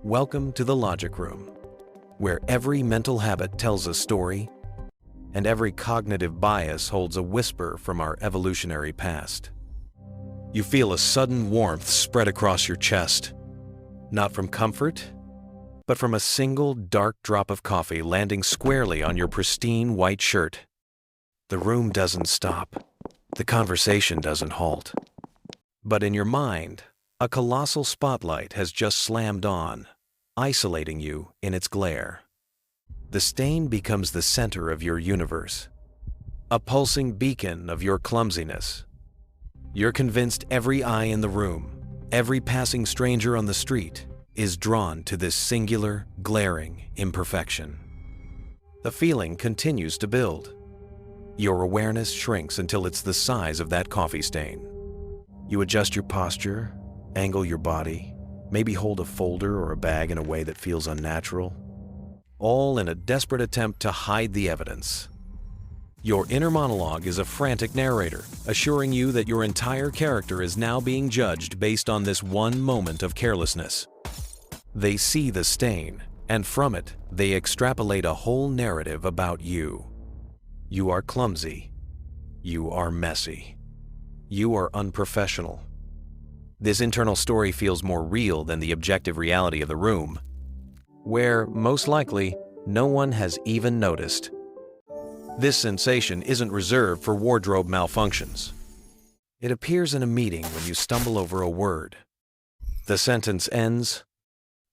Welcome to the Logic Room, where every mental habit tells a story and every cognitive bias holds a whisper from our evolutionary past. You feel a sudden warmth spread across your chest, not from comfort, but from a single dark drop of coffee landing squarely on your pristine white shirt. The room doesn't stop. The conversation doesn't halt. But in your mind, a colossal spotlight has just slammed on, isolating you in its glare. The stain becomes the center of your universe, a pulsing beacon of your clumsiness. You're convinced every eye in the room, every passing stranger on the street, is drawn to this singular, glaring imperfection. The feeling continues to build. Your awareness shrinks until it's the size of that coffee stain. You adjust your posture, angle your body, maybe hold a folder or a bag in a way that feels unnatural, all in a desperate attempt to hide the evidence. Your inner monologue is a frantic narrator, assuring you that your entire character is now being judged based on this one moment of carelessness. They see the stain, and from it, they extrapolate a whole narrative about you. You are clumsy. You are messy. You are unprofessional. This internal story feels more real than the objective reality of the room, where, most likely, no one has even noticed. This sensation isn't reserved for wardrobe malfunctions. It appears in a meeting when you stumble over a word. The sentence ends,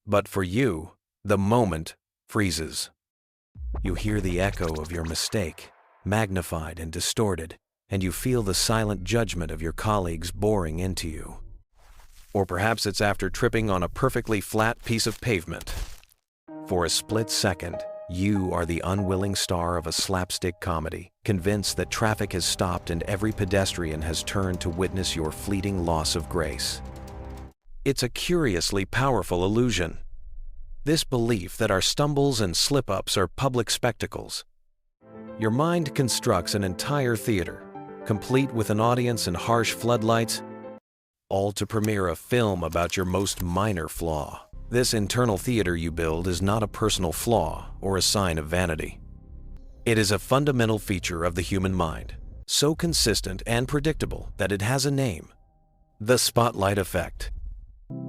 but for you, the moment freezes. You hear the echo of your mistake, magnified and distorted, and you feel the silent judgment of your colleagues boring into you. Or perhaps it's after tripping on a perfectly flat piece of pavement. For a split second, you are the unwilling star of a slapstick comedy, convinced that traffic has stopped and every pedestrian has turned to witness your fleeting loss of grace. It's a curiously powerful illusion. This belief that our stumbles and slip-ups are public spectacles. Your mind constructs an entire theater, complete with an audience and harsh floodlights, all to premiere a film about your most minor flaw. This internal theater you build is not a personal flaw or a sign of vanity. It is a fundamental feature of the human mind, so consistent and predictable that it has a name: the spotlight effect.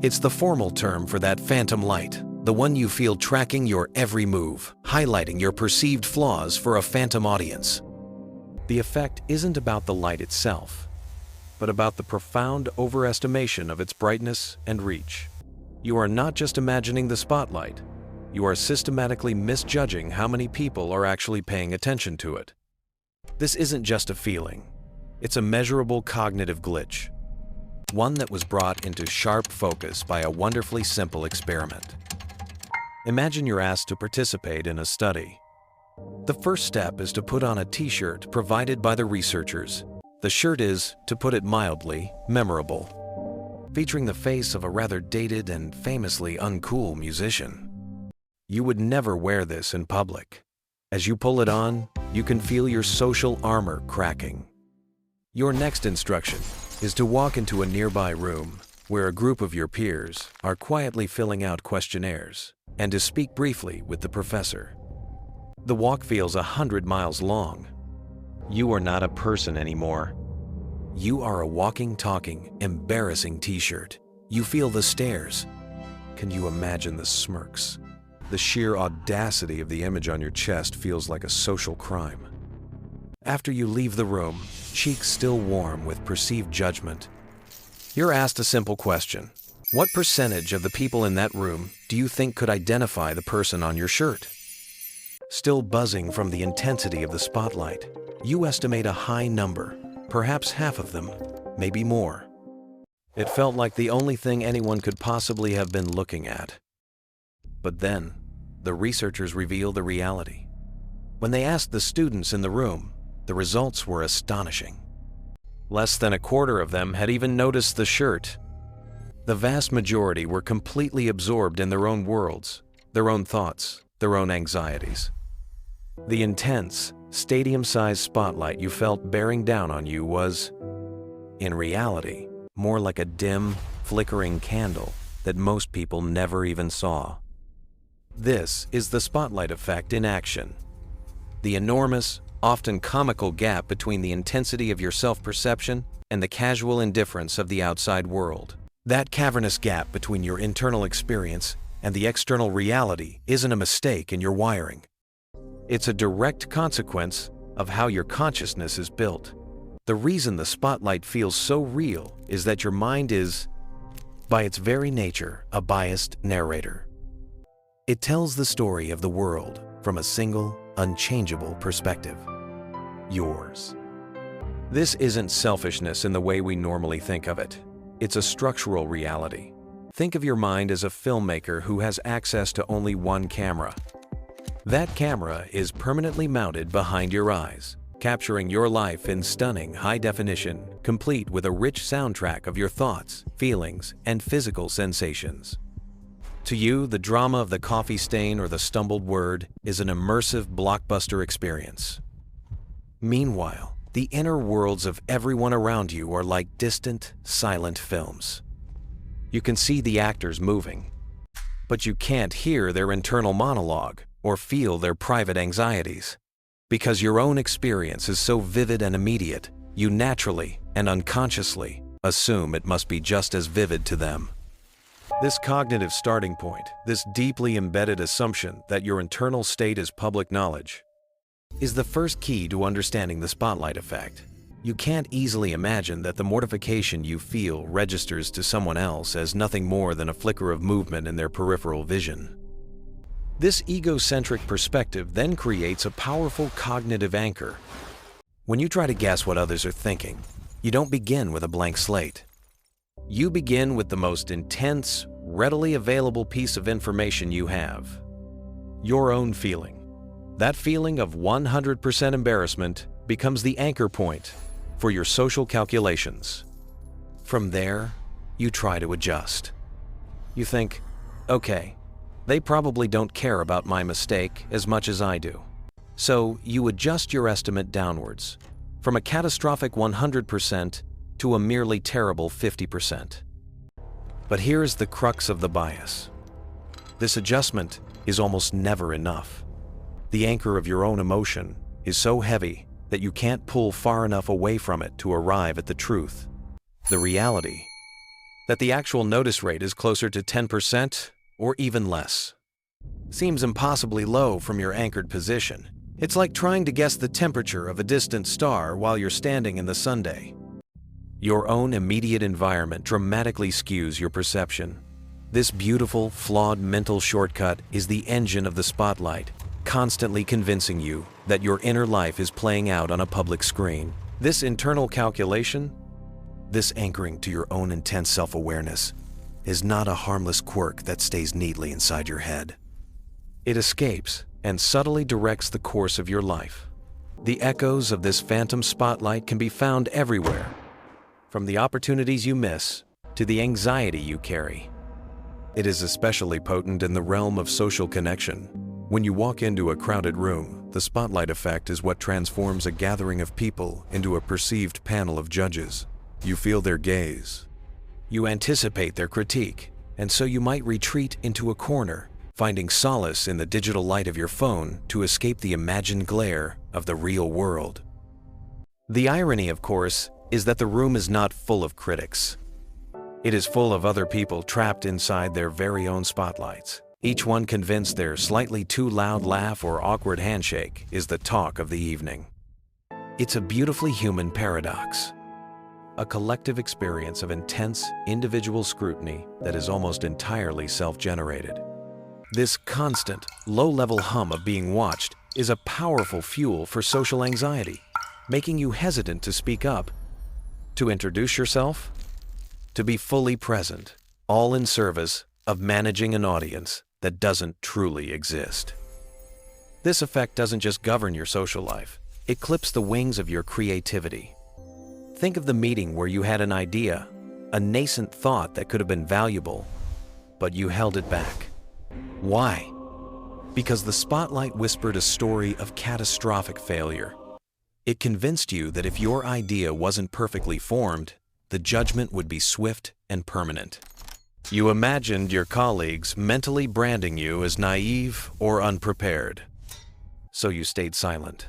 It's the formal term for that phantom light, the one you feel tracking your every move, highlighting your perceived flaws for a phantom audience. The effect isn't about the light itself, but about the profound overestimation of its brightness and reach. You are not just imagining the spotlight, you are systematically misjudging how many people are actually paying attention to it. This isn't just a feeling, it's a measurable cognitive glitch, one that was brought into sharp focus by a wonderfully simple experiment. Imagine you're asked to participate in a study. The first step is to put on a T-shirt provided by the researchers. The shirt is, to put it mildly, memorable, featuring the face of a rather dated and famously uncool musician. You would never wear this in public. As you pull it on, you can feel your social armor cracking. Your next instruction is to walk into a nearby room where a group of your peers are quietly filling out questionnaires and to speak briefly with the professor. The walk feels 100 miles long. You are not a person anymore. You are a walking, talking, embarrassing T-shirt. You feel the stares. Can you imagine the smirks? The sheer audacity of the image on your chest feels like a social crime. After you leave the room, cheeks still warm with perceived judgment, you're asked a simple question. What percentage of the people in that room do you think could identify the person on your shirt? Still buzzing from the intensity of the spotlight, you estimate a high number, perhaps half of them, maybe more. It felt like the only thing anyone could possibly have been looking at. But then, the researchers revealed the reality. When they asked the students in the room, the results were astonishing. Less than a quarter of them had even noticed the shirt. The vast majority were completely absorbed in their own worlds, their own thoughts, their own anxieties. The intense, stadium-sized spotlight you felt bearing down on you was, in reality, more like a dim, flickering candle that most people never even saw. This is the spotlight effect in action. The enormous, often comical gap between the intensity of your self-perception and the casual indifference of the outside world. That cavernous gap between your internal experience and the external reality isn't a mistake in your wiring. It's a direct consequence of how your consciousness is built. The reason the spotlight feels so real is that your mind is, by its very nature, a biased narrator. It tells the story of the world from a single, unchangeable perspective: yours. This isn't selfishness in the way we normally think of it. It's a structural reality. Think of your mind as a filmmaker who has access to only one camera. That camera is permanently mounted behind your eyes, capturing your life in stunning high definition, complete with a rich soundtrack of your thoughts, feelings, and physical sensations. To you, the drama of the coffee stain or the stumbled word is an immersive blockbuster experience. Meanwhile, the inner worlds of everyone around you are like distant, silent films. You can see the actors moving, but you can't hear their internal monologue or feel their private anxieties. Because your own experience is so vivid and immediate, you naturally and unconsciously assume it must be just as vivid to them. This cognitive starting point, this deeply embedded assumption that your internal state is public knowledge, is the first key to understanding the spotlight effect. You can't easily imagine that the mortification you feel registers to someone else as nothing more than a flicker of movement in their peripheral vision. This egocentric perspective then creates a powerful cognitive anchor. When you try to guess what others are thinking, you don't begin with a blank slate. You begin with the most intense, readily available piece of information you have: your own feeling. That feeling of 100% embarrassment becomes the anchor point for your social calculations. From there, you try to adjust. You think, okay, they probably don't care about my mistake as much as I do. So you adjust your estimate downwards, from a catastrophic 100% to a merely terrible 50%. But here's the crux of the bias. This adjustment is almost never enough. The anchor of your own emotion is so heavy that you can't pull far enough away from it to arrive at the truth, the reality, that the actual notice rate is closer to 10% or even less. Seems impossibly low from your anchored position. It's like trying to guess the temperature of a distant star while you're standing in the sundae. Your own immediate environment dramatically skews your perception. This beautiful, flawed mental shortcut is the engine of the spotlight, constantly convincing you that your inner life is playing out on a public screen. This internal calculation, this anchoring to your own intense self-awareness, is not a harmless quirk that stays neatly inside your head. It escapes and subtly directs the course of your life. The echoes of this phantom spotlight can be found everywhere, from the opportunities you miss to the anxiety you carry. It is especially potent in the realm of social connection. When you walk into a crowded room, the spotlight effect is what transforms a gathering of people into a perceived panel of judges. You feel their gaze. You anticipate their critique, and so you might retreat into a corner, finding solace in the digital light of your phone to escape the imagined glare of the real world. The irony, of course, is that the room is not full of critics. It is full of other people trapped inside their very own spotlights, each one convinced their slightly too loud laugh or awkward handshake is the talk of the evening. It's a beautifully human paradox, a collective experience of intense, individual scrutiny that is almost entirely self-generated. This constant, low-level hum of being watched is a powerful fuel for social anxiety, making you hesitant to speak up, to introduce yourself, to be fully present, all in service of managing an audience that doesn't truly exist. This effect doesn't just govern your social life, it clips the wings of your creativity. Think of the meeting where you had an idea, a nascent thought that could have been valuable, but you held it back. Why? Because the spotlight whispered a story of catastrophic failure. It convinced you that if your idea wasn't perfectly formed, the judgment would be swift and permanent. You imagined your colleagues mentally branding you as naive or unprepared, so you stayed silent.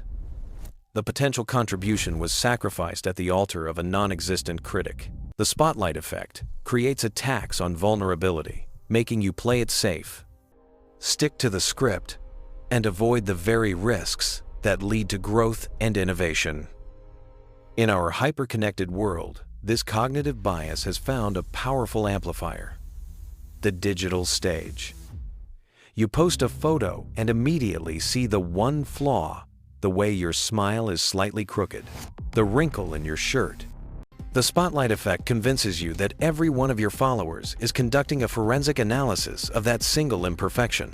The potential contribution was sacrificed at the altar of a non-existent critic. The spotlight effect creates a tax on vulnerability, making you play it safe, stick to the script, and avoid the very risks that lead to growth and innovation. In our hyper-connected world, this cognitive bias has found a powerful amplifier: the digital stage. You post a photo and immediately see the one flaw: the way your smile is slightly crooked, the wrinkle in your shirt. The spotlight effect convinces you that every one of your followers is conducting a forensic analysis of that single imperfection.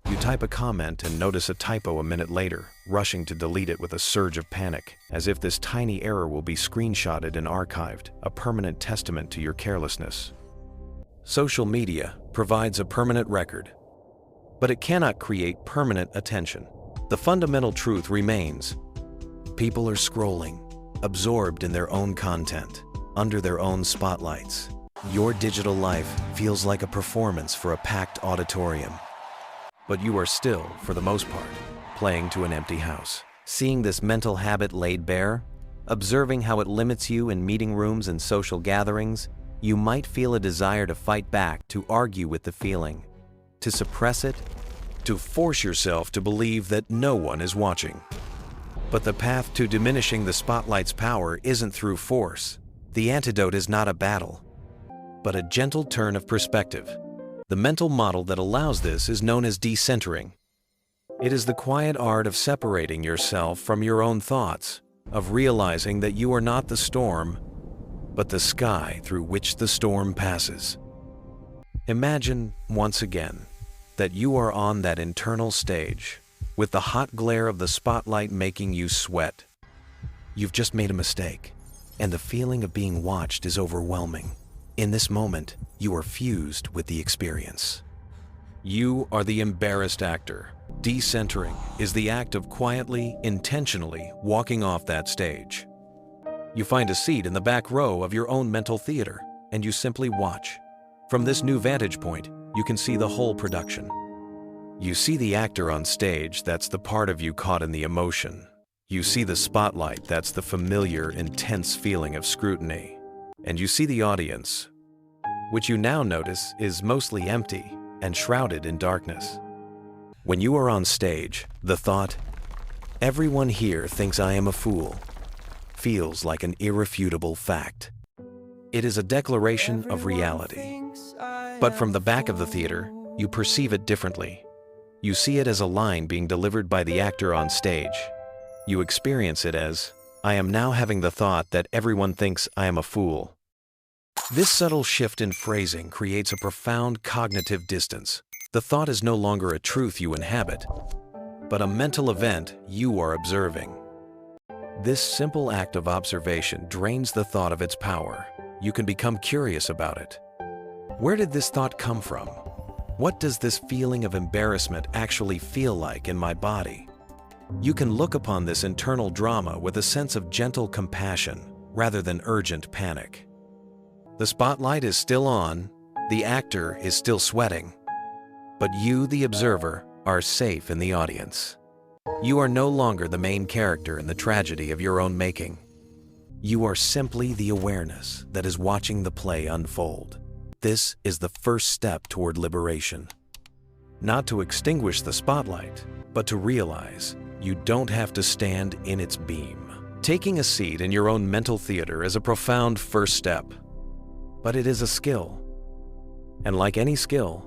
You type a comment and notice a typo a minute later, rushing to delete it with a surge of panic, as if this tiny error will be screenshotted and archived, a permanent testament to your carelessness. Social media provides a permanent record, but it cannot create permanent attention. The fundamental truth remains: people are scrolling, absorbed in their own content, under their own spotlights. Your digital life feels like a performance for a packed auditorium, but you are still, for the most part, playing to an empty house. Seeing this mental habit laid bare, observing how it limits you in meeting rooms and social gatherings, you might feel a desire to fight back, to argue with the feeling, to suppress it, to force yourself to believe that no one is watching. But the path to diminishing the spotlight's power isn't through force. The antidote is not a battle, but a gentle turn of perspective. The mental model that allows this is known as decentering. It is the quiet art of separating yourself from your own thoughts, of realizing that you are not the storm, but the sky through which the storm passes. Imagine, once again, that you are on that internal stage, with the hot glare of the spotlight making you sweat. You've just made a mistake, and the feeling of being watched is overwhelming. In this moment, you are fused with the experience. You are the embarrassed actor. Decentering is the act of quietly, intentionally walking off that stage. You find a seat in the back row of your own mental theater, and you simply watch. From this new vantage point, you can see the whole production. You see the actor on stage, that's the part of you caught in the emotion. You see the spotlight, that's the familiar, intense feeling of scrutiny. And you see the audience, which you now notice is mostly empty and shrouded in darkness. When you are on stage, the thought, "Everyone here thinks I am a fool," feels like an irrefutable fact. It is a declaration of reality. But from the back of the theater, you perceive it differently. You see it as a line being delivered by the actor on stage. You experience it as, "I am now having the thought that everyone thinks I am a fool." This subtle shift in phrasing creates a profound cognitive distance. The thought is no longer a truth you inhabit, but a mental event you are observing. This simple act of observation drains the thought of its power. You can become curious about it. Where did this thought come from? What does this feeling of embarrassment actually feel like in my body? You can look upon this internal drama with a sense of gentle compassion rather than urgent panic. The spotlight is still on, the actor is still sweating, but you, the observer, are safe in the audience. You are no longer the main character in the tragedy of your own making. You are simply the awareness that is watching the play unfold. This is the first step toward liberation. Not to extinguish the spotlight, but to realize you don't have to stand in its beam. Taking a seat in your own mental theater is a profound first step, but it is a skill. And like any skill,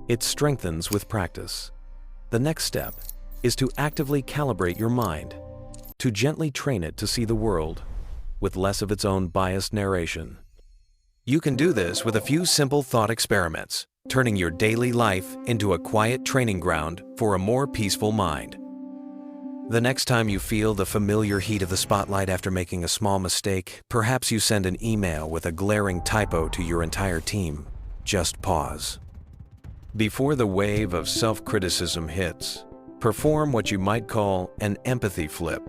it strengthens with practice. The next step is to actively calibrate your mind, to gently train it to see the world with less of its own biased narration. You can do this with a few simple thought experiments, turning your daily life into a quiet training ground for a more peaceful mind. The next time you feel the familiar heat of the spotlight after making a small mistake, perhaps you send an email with a glaring typo to your entire team. Just pause. Before the wave of self-criticism hits, perform what you might call an empathy flip.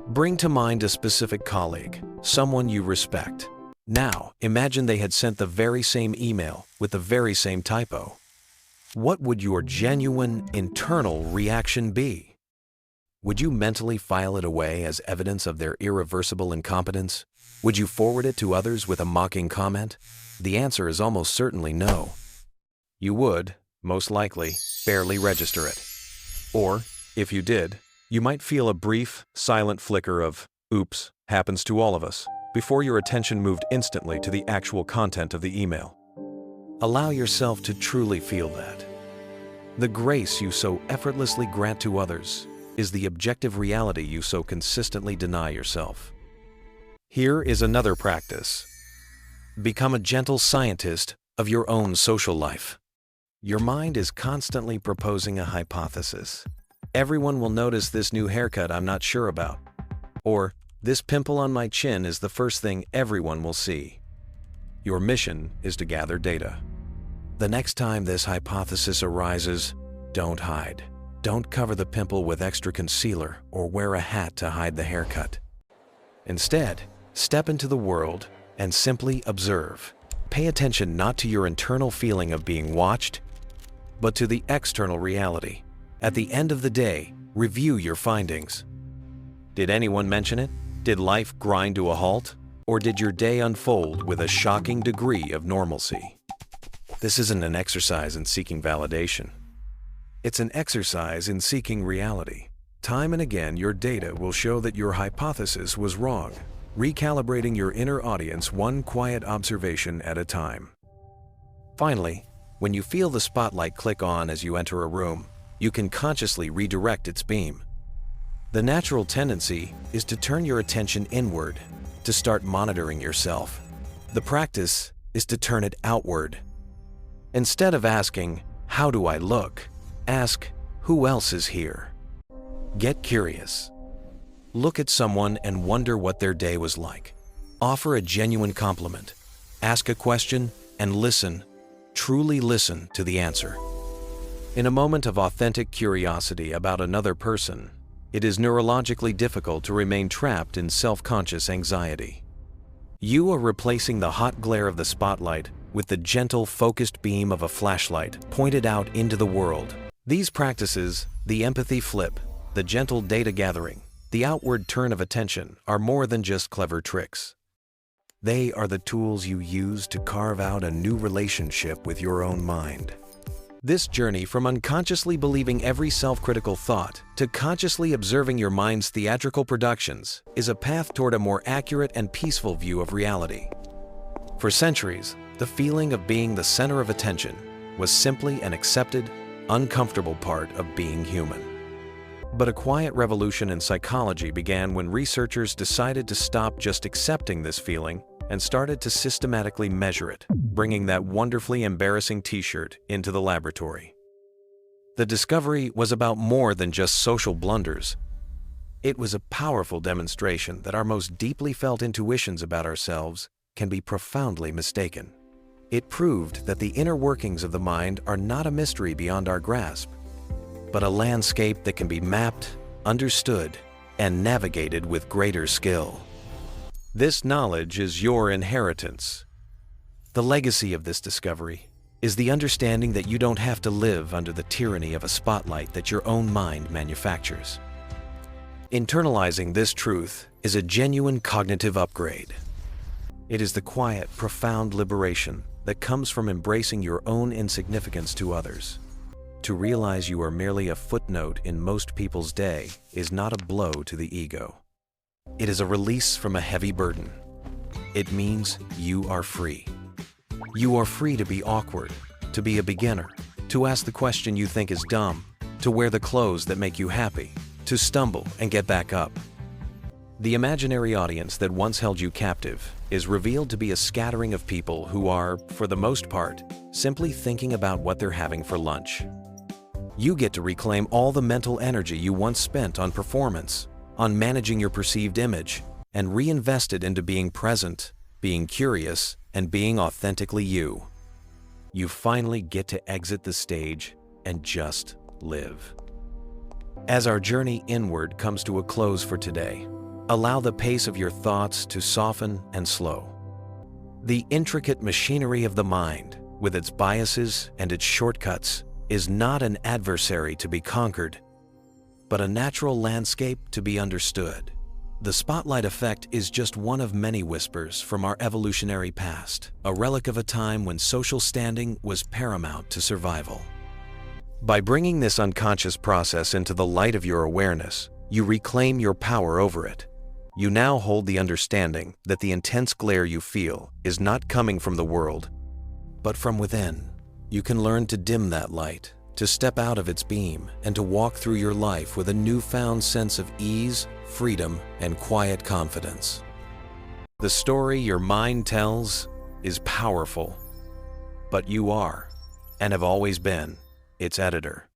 Bring to mind a specific colleague, someone you respect. Now, imagine they had sent the very same email with the very same typo. What would your genuine, internal reaction be? Would you mentally file it away as evidence of their irreversible incompetence? Would you forward it to others with a mocking comment? The answer is almost certainly no. You would, most likely, barely register it. Or, if you did, you might feel a brief, silent flicker of, "Oops, happens to all of us," before your attention moved instantly to the actual content of the email. Allow yourself to truly feel that. The grace you so effortlessly grant to others is the objective reality you so consistently deny yourself. Here is another practice. Become a gentle scientist of your own social life. Your mind is constantly proposing a hypothesis. Everyone will notice this new haircut I'm not sure about. Or, this pimple on my chin is the first thing everyone will see. Your mission is to gather data. The next time this hypothesis arises, don't hide. Don't cover the pimple with extra concealer or wear a hat to hide the haircut. Instead, step into the world and simply observe. Pay attention not to your internal feeling of being watched, but to the external reality. At the end of the day, review your findings. Did anyone mention it? Did life grind to a halt? Or did your day unfold with a shocking degree of normalcy? This isn't an exercise in seeking validation. It's an exercise in seeking reality. Time and again, your data will show that your hypothesis was wrong, recalibrating your inner audience one quiet observation at a time. Finally, when you feel the spotlight click on as you enter a room, you can consciously redirect its beam. The natural tendency is to turn your attention inward, to start monitoring yourself. The practice is to turn it outward. Instead of asking, "How do I look?" ask, "Who else is here?" Get curious. Look at someone and wonder what their day was like. Offer a genuine compliment. Ask a question and listen, truly listen to the answer. In a moment of authentic curiosity about another person, it is neurologically difficult to remain trapped in self-conscious anxiety. You are replacing the hot glare of the spotlight with the gentle, focused beam of a flashlight pointed out into the world. These practices, the empathy flip, the gentle data gathering, the outward turn of attention, are more than just clever tricks. They are the tools you use to carve out a new relationship with your own mind. This journey from unconsciously believing every self-critical thought to consciously observing your mind's theatrical productions is a path toward a more accurate and peaceful view of reality. For centuries, the feeling of being the center of attention was simply an accepted, uncomfortable part of being human. But a quiet revolution in psychology began when researchers decided to stop just accepting this feeling and started to systematically measure it, bringing that wonderfully embarrassing T-shirt into the laboratory. The discovery was about more than just social blunders. It was a powerful demonstration that our most deeply felt intuitions about ourselves can be profoundly mistaken. It proved that the inner workings of the mind are not a mystery beyond our grasp, but a landscape that can be mapped, understood, and navigated with greater skill. This knowledge is your inheritance. The legacy of this discovery is the understanding that you don't have to live under the tyranny of a spotlight that your own mind manufactures. Internalizing this truth is a genuine cognitive upgrade. It is the quiet, profound liberation that comes from embracing your own insignificance to others. To realize you are merely a footnote in most people's day is not a blow to the ego. It is a release from a heavy burden. It means you are free. You are free to be awkward, to be a beginner, to ask the question you think is dumb, to wear the clothes that make you happy, to stumble and get back up. The imaginary audience that once held you captive is revealed to be a scattering of people who are, for the most part, simply thinking about what they're having for lunch. You get to reclaim all the mental energy you once spent on performance, on managing your perceived image, and reinvest it into being present, being curious, and being authentically you. You finally get to exit the stage and just live. As our journey inward comes to a close for today, allow the pace of your thoughts to soften and slow. The intricate machinery of the mind, with its biases and its shortcuts, is not an adversary to be conquered, but a natural landscape to be understood. The spotlight effect is just one of many whispers from our evolutionary past, a relic of a time when social standing was paramount to survival. By bringing this unconscious process into the light of your awareness, you reclaim your power over it. You now hold the understanding that the intense glare you feel is not coming from the world, but from within. You can learn to dim that light, to step out of its beam, and to walk through your life with a newfound sense of ease, freedom, and quiet confidence. The story your mind tells is powerful, but you are, and have always been, its editor.